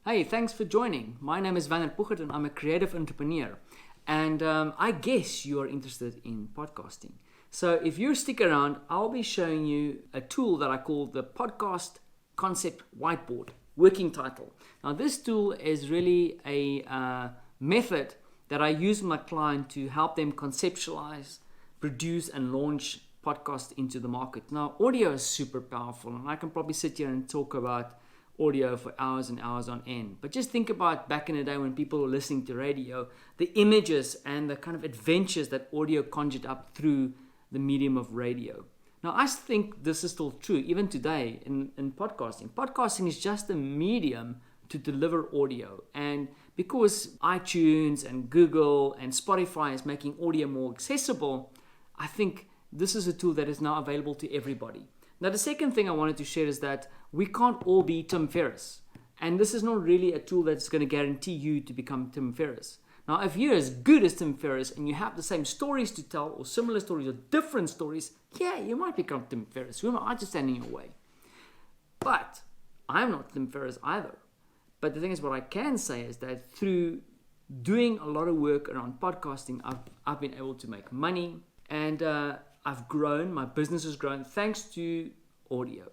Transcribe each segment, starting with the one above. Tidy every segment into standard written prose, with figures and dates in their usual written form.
Hey, thanks for joining. My name is Van Puchert and I'm a creative entrepreneur. And I guess you are interested in podcasting. So if you stick around, I'll be showing you a tool that I call the Podcast Concept Whiteboard, working title. Now this tool is really a method that I use with my client to help them conceptualize, produce and launch podcasts into the market. Now audio is super powerful and I can probably sit here and talk about audio for hours and hours on end. But just think about back in the day when people were listening to radio, the images and the kind of adventures that audio conjured up through the medium of radio. Now, I think this is still true even today in podcasting. Podcasting is just a medium to deliver audio. And because iTunes and Google and Spotify is making audio more accessible, I think this is a tool that is now available to everybody. Now, the second thing I wanted to share is that we can't all be Tim Ferriss. And this is not really a tool that's going to guarantee you to become Tim Ferriss. Now, if you're as good as Tim Ferriss and you have the same stories to tell or similar stories or different stories, yeah, you might become Tim Ferriss. Who am I to stand in your way? But I'm not Tim Ferriss either. But the thing is, what I can say is that through doing a lot of work around podcasting, I've been able to make money and I've grown, my business has grown thanks to audio.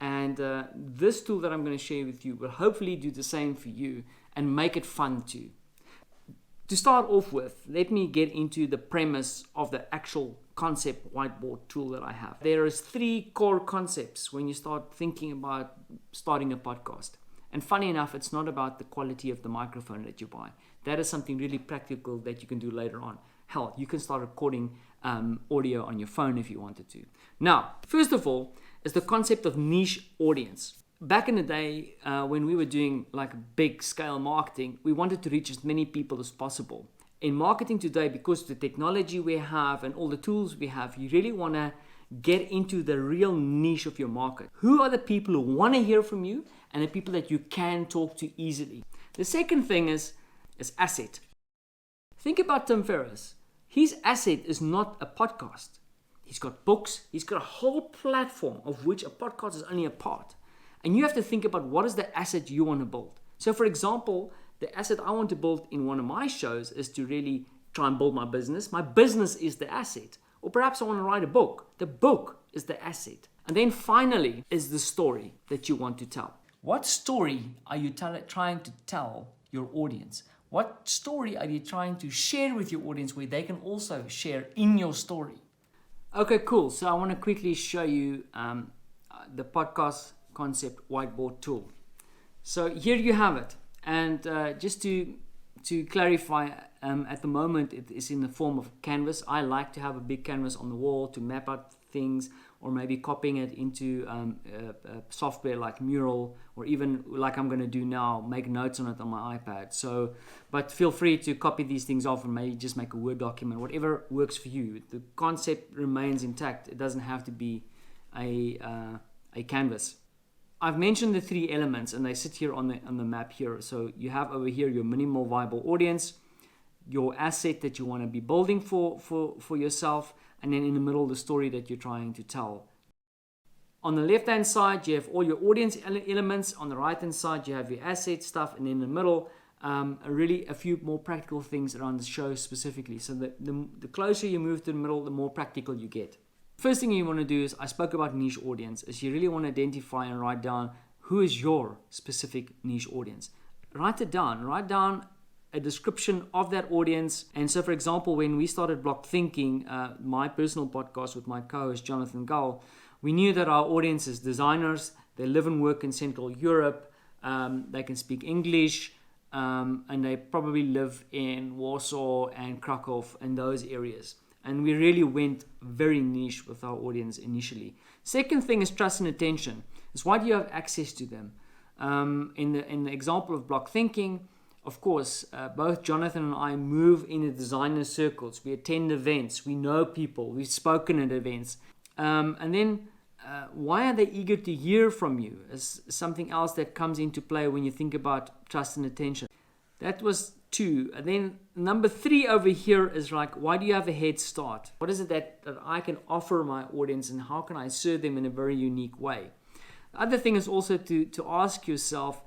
And this tool that I'm going to share with you will hopefully do the same for you and make it fun too. To start off with, let me get into the premise of the actual concept whiteboard tool that I have. There is 3 core concepts when you start thinking about starting a podcast. And funny enough, it's not about the quality of the microphone that you buy. That is something really practical that you can do later on. Hell, you can start recording audio on your phone if you wanted to. Now, first of all, is the concept of niche audience. Back in the day, when we were doing like big scale marketing, we wanted to reach as many people as possible. In marketing today, because of the technology we have and all the tools we have, you really want to get into the real niche of your market. Who are the people who want to hear from you and the people that you can talk to easily? The second thing is asset. Think about Tim Ferriss. His asset is not a podcast. He's got books. He's got a whole platform of which a podcast is only a part. And you have to think about what is the asset you want to build. So for example, the asset I want to build in one of my shows is to really try and build my business. My business is the asset. Or perhaps I want to write a book. The book is the asset. And then finally is the story that you want to tell. What story are you trying to tell your audience? What story are you trying to share with your audience where they can also share in your story? Okay, cool. So I want to quickly show you the Podcast Concept Whiteboard tool. So here you have it. And just to clarify, at the moment it is in the form of canvas. I like to have a big canvas on the wall to map out things, or maybe copying it into software like Mural, or even like I'm going to do now, make notes on it on my iPad. So, but feel free to copy these things off and maybe just make a Word document, whatever works for you. The concept remains intact. It doesn't have to be a canvas. I've mentioned the 3 elements and they sit here on the map here. So you have over here your minimal viable audience, your asset that you want to be building for yourself, and then in the middle, the story that you're trying to tell. On the left-hand side, you have all your audience elements. On the right-hand side, you have your asset stuff. And in the middle, really a few more practical things around the show specifically. So the closer you move to the middle, the more practical you get. First thing you want to do is, I spoke about niche audience, is you really want to identify and write down who is your specific niche audience. Write it down. Write down a description of that audience. And so, for example, when we started Block Thinking, my personal podcast with my co-host Jonathan Gull, we knew that our audience is designers. They live and work in Central Europe. They can speak English, and they probably live in Warsaw and Krakow and those areas. And we really went very niche with our audience initially. Second thing is trust and attention. Is why do you have access to them? In the example of Block Thinking, of course, both Jonathan and I move in the designer circles. We attend events. We know people. We've spoken at events. And then why are they eager to hear from you? Is something else that comes into play when you think about trust and attention. That was 2. And then number 3 over here is like, why do you have a head start? What is it that I can offer my audience, and how can I serve them in a very unique way? The other thing is also to ask yourself,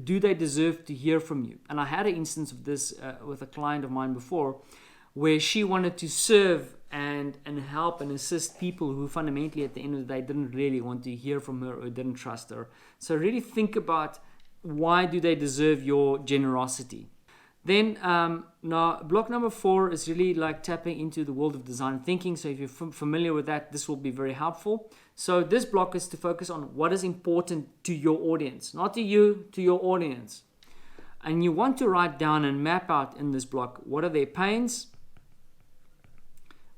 do they deserve to hear from you? And I had an instance of this with a client of mine before, where she wanted to serve and help and assist people who fundamentally at the end of the day didn't really want to hear from her or didn't trust her. So really think about, why do they deserve your generosity? Then now block number 4 is really like tapping into the world of design thinking. So if you're familiar with that, this will be very helpful. So this block is to focus on what is important to your audience, not to you, to your audience. And you want to write down and map out in this block, what are their pains,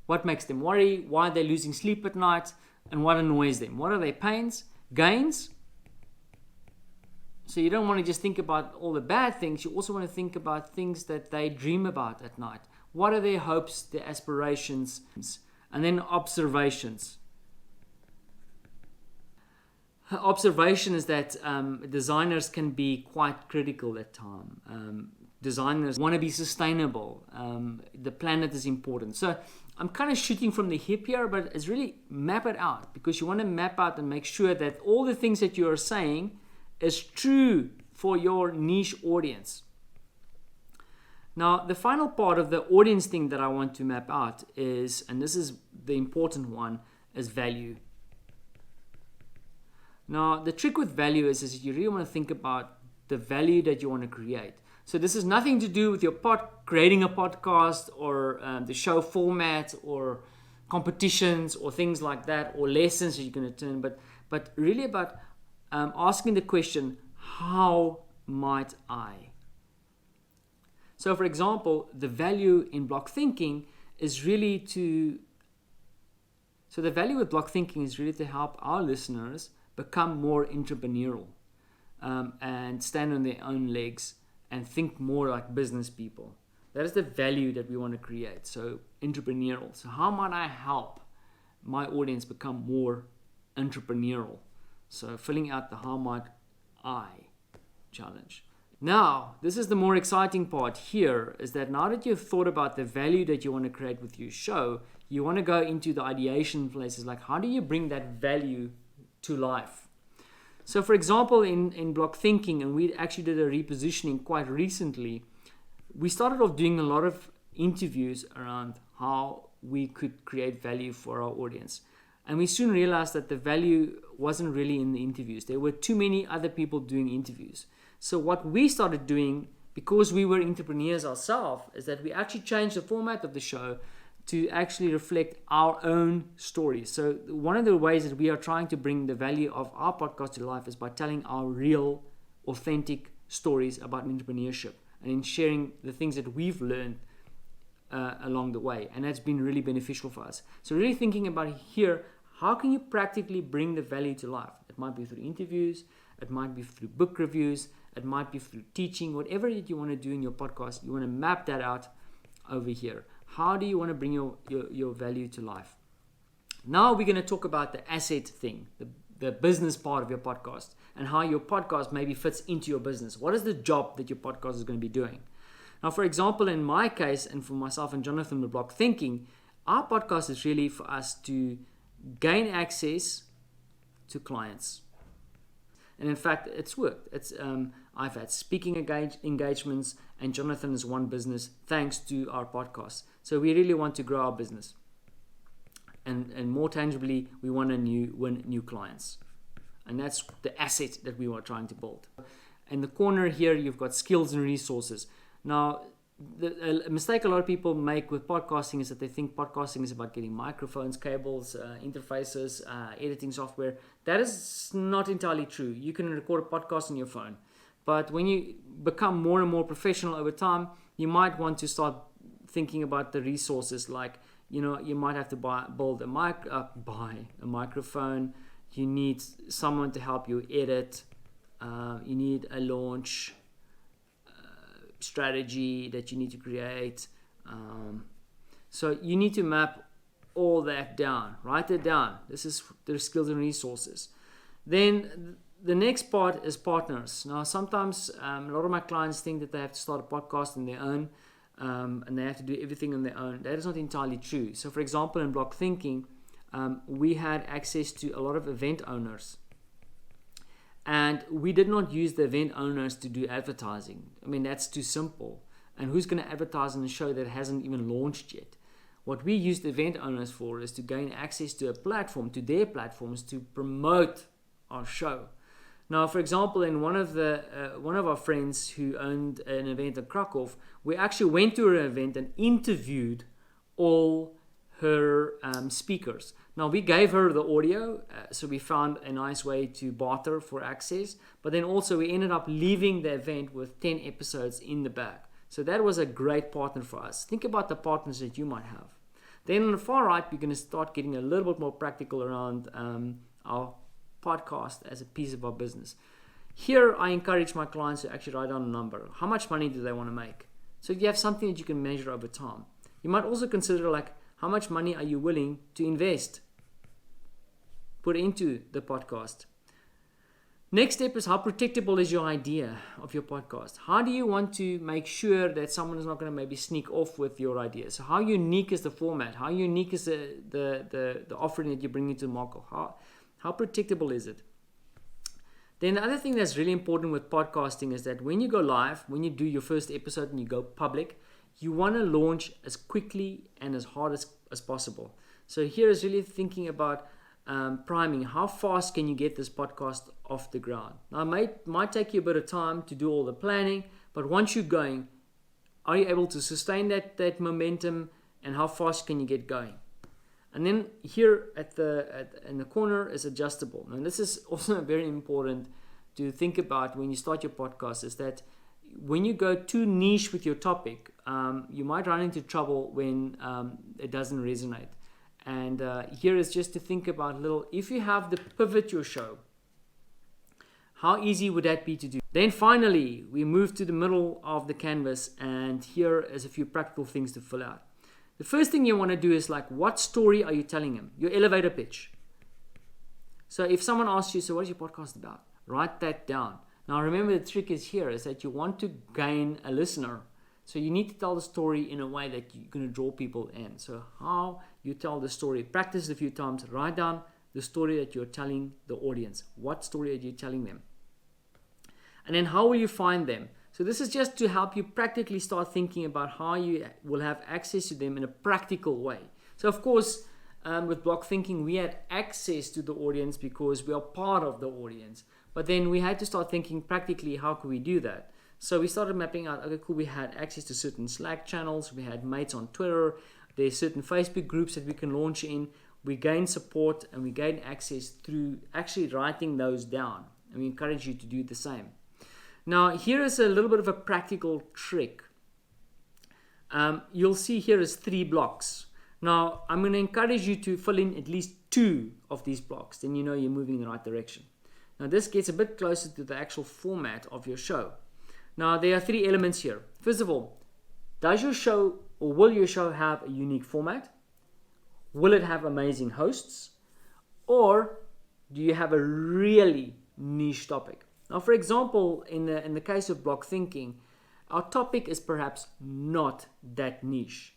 what makes them worry, why they're losing sleep at night, and what annoys them. What are their pains, gains? So you don't want to just think about all the bad things. You also want to think about things that they dream about at night. What are their hopes, their aspirations? And then observations. Observation is that designers can be quite critical at times. Designers want to be sustainable. The planet is important. So I'm kind of shooting from the hip here, but it's really map it out, because you want to map out and make sure that all the things that you are saying is true for your niche audience. Now, the final part of the audience thing that I want to map out is, and this is the important one, is value. Now, the trick with value is you really want to think about the value that you want to create. So this has nothing to do with your creating a podcast or the show format or competitions or things like that, or lessons that you're going to turn, but really about asking the question, how might I? So for example, the value in block thinking is really to help our listeners become more entrepreneurial and stand on their own legs and think more like business people. That is the value that we want to create. So entrepreneurial. So how might I help my audience become more entrepreneurial? So filling out the how might I challenge. Now, this is the more exciting part here, is that now that you've thought about the value that you want to create with your show, you want to go into the ideation places, like how do you bring that value to life? So for example, in block thinking, and we actually did a repositioning quite recently, we started off doing a lot of interviews around how we could create value for our audience. And we soon realized that the value wasn't really in the interviews. There were too many other people doing interviews. So what we started doing, because we were entrepreneurs ourselves, is that we actually changed the format of the show to actually reflect our own stories. So one of the ways that we are trying to bring the value of our podcast to life is by telling our real, authentic stories about entrepreneurship and in sharing the things that we've learned along the way. And that's been really beneficial for us. So really thinking about here, how can you practically bring the value to life? It might be through interviews, it might be through book reviews, it might be through teaching, whatever that you want to do in your podcast, you want to map that out over here. How do you want to bring your value to life? Now we're going to talk about the asset thing, the business part of your podcast, and how your podcast maybe fits into your business. What is the job that your podcast is going to be doing? Now, for example, in my case, and for myself and Jonathan with Block Thinking, our podcast is really for us to gain access to clients. And in fact, it's worked. I've had speaking engagements, and Jonathan has won business thanks to our podcast. So we really want to grow our business. And more tangibly, we want to win new clients. And that's the asset that we are trying to build. In the corner here, you've got skills and resources. Now, the mistake a lot of people make with podcasting is that they think podcasting is about getting microphones, cables, interfaces, editing software. That is not entirely true. You can record a podcast on your phone. But when you become more and more professional over time, you might want to start thinking about the resources, like, you might have to buy a microphone. You need someone to help you edit. You need a launch strategy that you need to create. So you need to map all that down. Write it down. This is the skills and resources. Then the next part is partners. Now, sometimes a lot of my clients think that they have to start a podcast on their own, and they have to do everything on their own. That is not entirely true. So for example, in Block Thinking, we had access to a lot of event owners. And we did not use the event owners to do advertising. I mean, that's too simple. And who's going to advertise on a show that hasn't even launched yet? What we use the event owners for is to gain access to a platform, to their platforms, to promote our show. Now, for example, in one of our friends who owned an event in Krakow, we actually went to her event and interviewed all her speakers. Now, we gave her the audio, so we found a nice way to barter for access, but then also we ended up leaving the event with 10 episodes in the bag. So that was a great partner for us. Think about the partners that you might have. Then on the far right, we're going to start getting a little bit more practical around our podcast as a piece of our business. Here, I encourage my clients to actually write down a number. How much money do they want to make? So you have something that you can measure over time. You might also consider like, how much money are you willing to invest, put into the podcast? Next step is, how predictable is your idea of your podcast? How do you want to make sure that someone is not going to maybe sneak off with your idea? So how unique is the format? How unique is the offering that you bring into the market? How predictable is it? Then the other thing that's really important with podcasting is that when you go live, when you do your first episode and you go public, you want to launch as quickly and as hard as possible. So here is really thinking about priming. How fast can you get this podcast off the ground? Now, it might take you a bit of time to do all the planning, but once you're going, are you able to sustain that momentum, and how fast can you get going? And then here in the corner is adjustable. And this is also very important to think about when you start your podcast, is that when you go too niche with your topic, you might run into trouble when it doesn't resonate. And here is just to think about if you have to pivot your show, how easy would that be to do? Then finally, we move to the middle of the canvas, and here is a few practical things to fill out. The first thing you want to do is what story are you telling them? Your elevator pitch. So if someone asks you, so what is your podcast about? Write that down. Now remember, the trick is that you want to gain a listener. So you need to tell the story in a way that you're going to draw people in. So how you tell the story, practice it a few times, write down the story that you're telling the audience. What story are you telling them? And then how will you find them? So this is just to help you practically start thinking about how you will have access to them in a practical way. So of course, with block thinking, we had access to the audience because we are part of the audience. But then we had to start thinking practically, how could we do that? So we started mapping out, okay, cool, we had access to certain Slack channels, we had mates on Twitter, there's certain Facebook groups that we can launch in. We gain support and we gain access through actually writing those down. And we encourage you to do the same. Now, here is a little bit of a practical trick. You'll see here is 3 blocks. Now, I'm going to encourage you to fill in at least 2 of these blocks. Then you know you're moving in the right direction. Now, this gets a bit closer to the actual format of your show. Now, there are 3 elements here. First of all, does your show or will your show have a unique format? Will it have amazing hosts? Or do you have a really niche topic? Now, for example, in the case of block thinking, our topic is perhaps not that niche,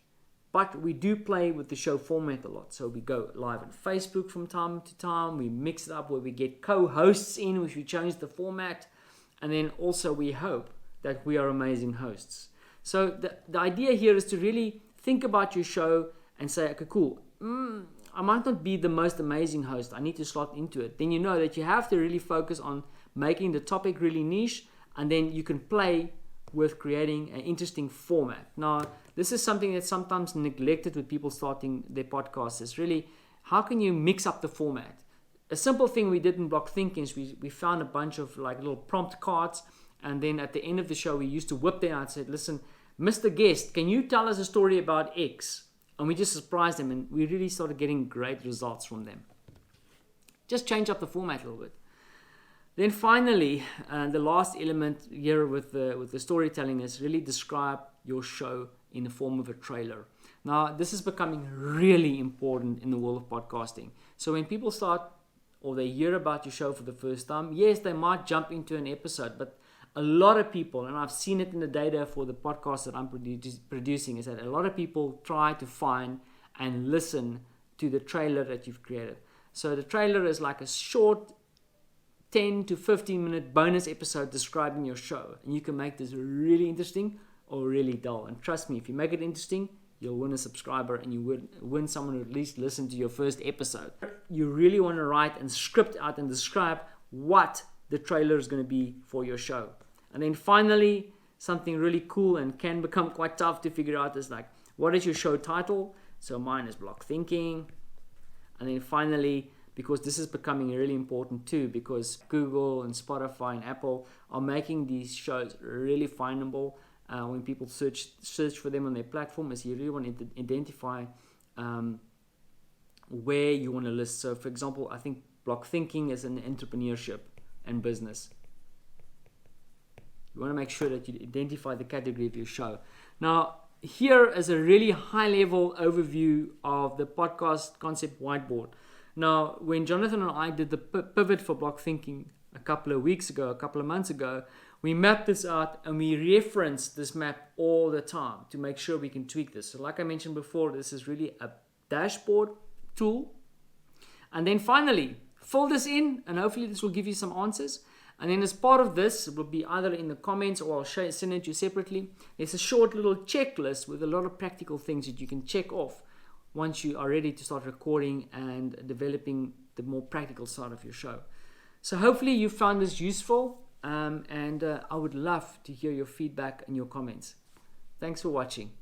but we do play with the show format a lot. So we go live on Facebook from time to time. We mix it up where we get co-hosts in, which we change the format. And then also we hope that we are amazing hosts. So the idea here is to really think about your show and say, okay, cool. I might not be the most amazing host. I need to slot into it. Then you know that you have to really focus on making the topic really niche, and then you can play with creating an interesting format. Now, this is something that's sometimes neglected with people starting their podcasts, is really, how can you mix up the format? A simple thing we did in block thinking is we found a bunch of little prompt cards, and then at the end of the show, we used to whip them out and said, listen, Mr. Guest, can you tell us a story about X? And we just surprised them, and we really started getting great results from them. Just change up the format a little bit. Then finally, the last element here with the storytelling is really describe your show in the form of a trailer. Now, this is becoming really important in the world of podcasting. So when people start or they hear about your show for the first time, yes, they might jump into an episode, but a lot of people, and I've seen it in the data for the podcast that I'm producing, is that a lot of people try to find and listen to the trailer that you've created. So the trailer is like a short 10 to 15 minute bonus episode describing your show. And you can make this really interesting or really dull. And trust me, if you make it interesting, you'll win a subscriber and you will win someone who at least listened to your first episode. You really want to write and script out and describe what the trailer is going to be for your show. And then finally, something really cool and can become quite tough to figure out is like, what is your show title? So mine is Block Thinking. And then finally, because this is becoming really important too, because Google and Spotify and Apple are making these shows really findable. When people search for them on their platform, is you really want to identify where you want to list. So for example, I think Block Thinking is an entrepreneurship and business. You want to make sure that you identify the category of your show. Now, here is a really high-level overview of the Podcast Concept Whiteboard. Now, when Jonathan and I did the pivot for Block Thinking a couple of months ago, we mapped this out and we reference this map all the time to make sure we can tweak this. So like I mentioned before, this is really a dashboard tool. And then finally, fill this in and hopefully this will give you some answers. And then as part of this, it will be either in the comments or I'll send it to you separately. There's a short little checklist with a lot of practical things that you can check off once you are ready to start recording and developing the more practical side of your show. So hopefully you found this useful. And I would love to hear your feedback and your comments. Thanks for watching.